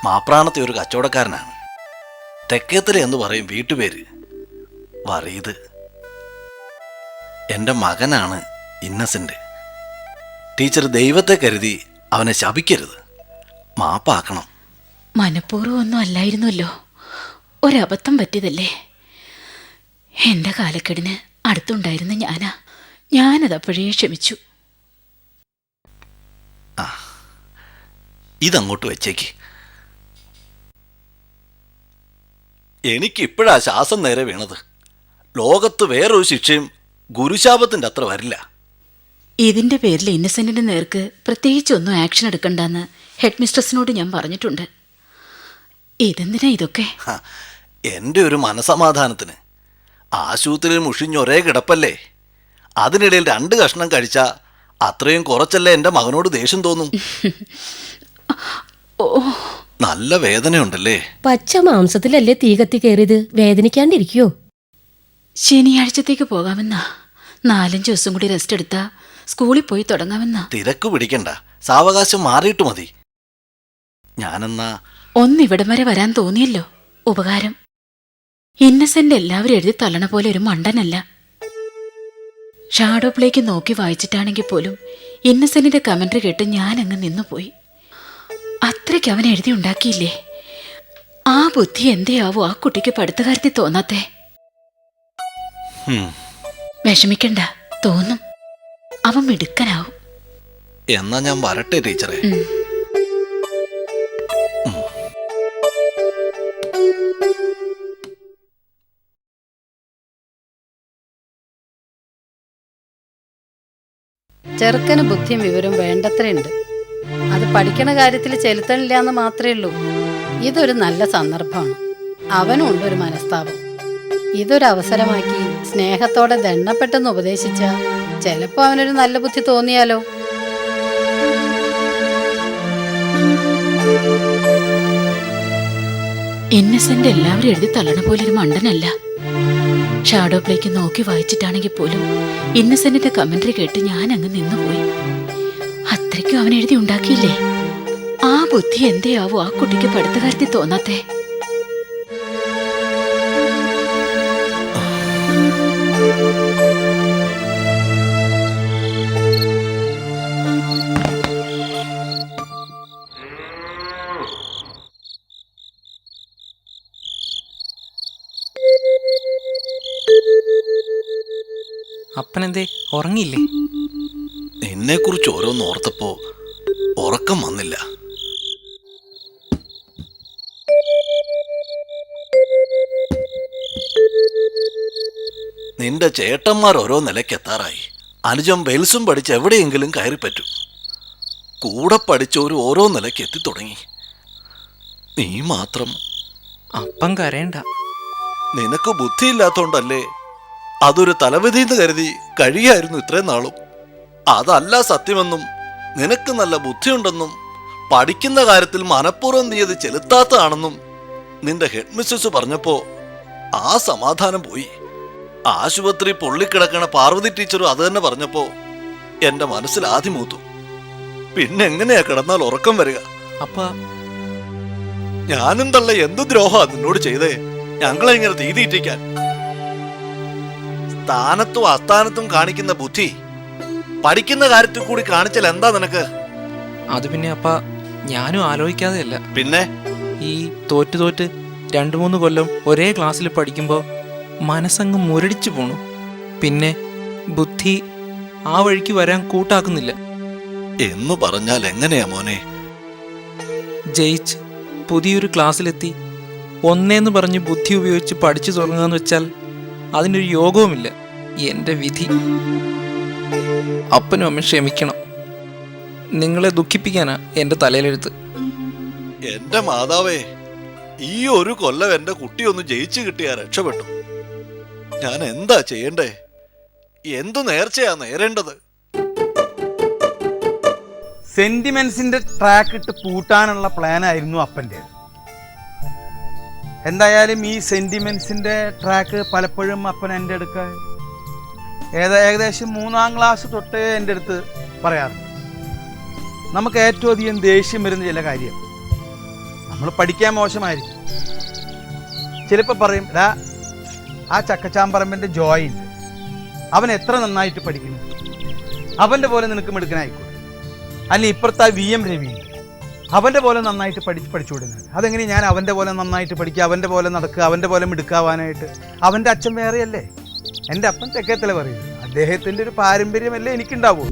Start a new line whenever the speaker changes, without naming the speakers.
മാപ്രാണത്തെ ഒരു കച്ചവടക്കാരനാണ്. തെക്കേത്തല എന്ന് പറയും വീട്ടുപേര്. വറീത്. എൻ്റെ മകനാണ് ഇന്നസെൻ്റ്. ടീച്ചർ ദൈവത്തെ കരുതി അവനെ ശപിക്കരുത്, മാപ്പാക്കണം.
മനഃപൂർവ്വം ഒന്നും അല്ലായിരുന്നല്ലോ, ഒരബദ്ധം പറ്റിയതല്ലേ. എൻ്റെ കാലക്കെടിന് അടുത്തുണ്ടായിരുന്ന ഞാനതപ്പോഴേ ക്ഷമിച്ചു.
ആ, ഇതങ്ങോട്ട് വെച്ചേക്ക്. എനിക്കിപ്പോഴാ ശ്വാസം നേരെ വീണത്. ലോകത്ത് വേറൊരു ശിക്ഷയും ഗുരുശാപത്തിൻ്റെ അത്ര വരില്ല.
ഇതിൻ്റെ പേരിൽ ഇന്നസെന്റിന്റെ നേർക്ക് പ്രത്യേകിച്ചൊന്നും ആക്ഷൻ എടുക്കണ്ടെന്ന് ഹെഡ് മിസ്ട്രസിനോട് ഞാൻ പറഞ്ഞിട്ടുണ്ട്. ഇതെന്തിനാ ഇതൊക്കെ?
എൻ്റെ ഒരു മനസമാധാനത്തിന്. ആശുപത്രിയിൽ മുഷിഞ്ഞൊരേ കിടപ്പല്ലേ, അതിനിടയിൽ 2 കഷ്ണം കഴിച്ചാ അത്രയും കുറച്ചല്ലേ എൻ്റെ മകനോട് ദേഷ്യം തോന്നും. നല്ല വേദനയുണ്ടല്ലേ?
പച്ച മാംസത്തിലല്ലേ തീ കത്തി കയറിയത്, വേദനിക്കാണ്ടിരിക്കോ?
ശനിയാഴ്ചത്തേക്ക് പോകാമെന്നാ. 4-5 ദിവസം കൂടി റെസ്റ്റ് എടുത്താ സ്കൂളിൽ പോയി തുടങ്ങാമെന്നാ.
തിരക്ക് പിടിക്കണ്ട, സാവകാശം മാറിയിട്ട് മതി. ഞാനെന്നാ
ഒന്നിവിടം വരെ വരാൻ തോന്നിയല്ലോ, ഉപകാരം. ഇന്നസെന്റ് എല്ലാവരും എഴുതി തള്ളണ പോലെ ഒരു മണ്ടനല്ല. ഷാഡോ പ്ലേക്ക് നോക്കി വായിച്ചിട്ടാണെങ്കിൽ പോലും ഇന്നസെന്റിന്റെ കമന്ററി കേട്ട് ഞാനങ്ങ് നിന്നുപോയി. അത്രയ്ക്ക് അവൻ എഴുതി ഉണ്ടാക്കിയില്ലേ. ആ ബുദ്ധി എന്തേയാവോ ആ കുട്ടിക്ക് പഠിത്തകാര്യത്തിൽ തോന്നാത്തേ? വിഷമിക്കണ്ട, തോന്നും. അവൻ മിടുക്കനാവും.
എന്നാ ഞാൻ വരട്ടെ ടീച്ചറെ.
ചെറുക്കന് ബുദ്ധിയും വിവരവും വേണ്ടത്രയുണ്ട്. അത് പഠിക്കണ കാര്യത്തിൽ ചെലുത്തണില്ല എന്ന് മാത്രമേ ഉള്ളൂ. ഇതൊരു നല്ല സന്ദർഭമാണ്. അവനും ഉണ്ട് ഒരു മനസ്താപം. ഇതൊരവസരമാക്കി സ്നേഹത്തോടെ ദണ്ണപ്പെട്ടെന്ന് ഉപദേശിച്ച ചിലപ്പോൾ അവനൊരു നല്ല ബുദ്ധി തോന്നിയാലോ.
ഇന്നസെന്റ് എല്ലാവരും എഴുതി തള്ളണ പോലെ ഒരു മണ്ടനല്ല. ഷാഡോ പ്ലേക്ക് നോക്കി വായിച്ചിട്ടാണെങ്കിൽ പോലും ഇന്നസെന്റിന്റെ കമന്ററി കേട്ട് ഞാൻ അങ്ങ് നിന്നുപോയി. അത്രയ്ക്കും അവൻ എഴുതി ഉണ്ടാക്കിയില്ലേ. ആ ബുദ്ധി എന്തേയാവോ ആ കുട്ടിക്ക് പഠിത്തകാര്യത്തിൽ തോന്നാത്തേ?
അപ്പനെന്തേ ഉറങ്ങിയില്ലേ?
എന്നെക്കുറിച്ച് ഓരോന്ന് ഓർത്തപ്പോ ഉറക്കം വന്നില്ല. നിന്റെ ചേട്ടന്മാർ ഓരോ നിലയ്ക്കെത്താറായി. അനുജം വെൽസും പഠിച്ച് എവിടെയെങ്കിലും കയറിപ്പറ്റും. കൂടെ പഠിച്ചവർ ഓരോ നിലയ്ക്ക് എത്തിത്തുടങ്ങി. നീ മാത്രം.
അപ്പം കരയണ്ട.
നിനക്ക് ബുദ്ധിയില്ലാത്തോണ്ടല്ലേ. അതൊരു തലവിധിന്ന് കരുതി കഴിയായിരുന്നു ഇത്രയും നാളും. അതല്ല സത്യമെന്നും നിനക്ക് നല്ല ബുദ്ധിയുണ്ടെന്നും പഠിക്കുന്ന കാര്യത്തിൽ മനഃപൂർവ്വം നീ അത് ചെലുത്താത്തതാണെന്നും നിന്റെ ഹെഡ് മിസ്സസ് പറഞ്ഞപ്പോ ആ സമാധാനം പോയി. ആശുപത്രി പൊള്ളിക്കിടക്കണ പാർവതി ടീച്ചറും അത് തന്നെ പറഞ്ഞപ്പോ എന്റെ മനസ്സിൽ ആദ്യം മൂത്തു. പിന്നെ എങ്ങനെയാ കിടന്നാൽ ഉറക്കം വരിക?
അപ്പ
ഞാനും തള്ള എന്തു ദ്രോഹാ നിന്നോട് ചെയ്തേ? ഞങ്ങളെ ഇങ്ങനെ തീറ്റിക്കാൻ. സ്ഥാനത്തും അസ്ഥാനത്തും കാണിക്കുന്ന ബുദ്ധി പഠിക്കുന്ന കാര്യത്തിൽ കൂടി കാണിച്ചാൽ എന്താ നിനക്ക്?
അത് പിന്നെ അപ്പ ഞാനും ആലോചിക്കാതെയല്ല.
പിന്നെ
ഈ തോറ്റ് 2-3 കൊല്ലം ഒരേ ക്ലാസ്സിൽ പഠിക്കുമ്പോൾ മനസ്സങ്ങ് മുരടിച്ചു പോണു. പിന്നെ ബുദ്ധി ആ വഴിക്ക് വരാൻ കൂട്ടാക്കുന്നില്ല.
എന്നു പറഞ്ഞാൽ എങ്ങനെയാ മോനെ?
ജയിച്ച് പുതിയൊരു ക്ലാസ്സിലെത്തി ഒന്നേന്ന് പറഞ്ഞ് ബുദ്ധി ഉപയോഗിച്ച് പഠിച്ചു തുടങ്ങാന്ന് വെച്ചാൽ അതിനൊരു യോഗവുമില്ല. എൻ്റെ വിധി. അപ്പനും അമ്മ ക്ഷമിക്കണം. നിങ്ങളെ ദുഃഖിപ്പിക്കാനാ എൻ്റെ തലയിലെഴുത്ത്.
എന്റെ മാതാവേ, ഈ ഒരു കൊല്ലം എന്റെ കുട്ടിയൊന്ന് ജയിച്ചു കിട്ടിയാ രക്ഷപ്പെട്ടു. ഞാൻ എന്താ ചെയ്യണ്ടേ? എന്തു നേർച്ചയാ നേരേണ്ടത്?
സെന്റിമെന്റ്സിന്റെ ട്രാക്ക് ഇട്ട് പൂട്ടാനുള്ള പ്ലാനായിരുന്നു അപ്പൻ്റെ. എന്തായാലും ഈ സെന്റിമെന്റ്സിന്റെ ട്രാക്ക് പലപ്പോഴും അപ്പൻ എൻ്റെ അടുക്ക ഏകദേശം 3-ാം ക്ലാസ് തൊട്ട് എൻ്റെ അടുത്ത് പറയാറുണ്ട്. നമുക്ക് ഏറ്റവും അധികം ദേഷ്യം വരുന്ന ചില കാര്യം നമ്മൾ പഠിക്കാൻ മോശമായിരിക്കും. ചിലപ്പോൾ പറയും ആ ചക്കച്ചാമ്പറമ്പിൻ്റെ ജോയിൻ അവൻ എത്ര നന്നായിട്ട് പഠിക്കുന്നു, അവൻ്റെ പോലെ നിനക്ക് മിടുക്കനായിക്കോട്ടെ. അല്ലെങ്കിൽ ഇപ്പുറത്തെ VM രവി അവൻ്റെ പോലെ നന്നായിട്ട് പഠിച്ചു വിടുന്നത്. അതെങ്ങനെ ഞാൻ അവൻ്റെ പോലെ നന്നായിട്ട് പഠിക്കുക, അവൻ്റെ പോലെ നടക്കുക, അവൻ്റെ പോലെ മിടുക്കാവാനായിട്ട്? അവൻ്റെ അച്ഛൻ വേറെയല്ലേ, എൻ്റെ അപ്പൻ തെക്കേത്തല പറയുന്നത്. അദ്ദേഹത്തിൻ്റെ ഒരു പാരമ്പര്യമല്ലേ എനിക്കുണ്ടാവൂ.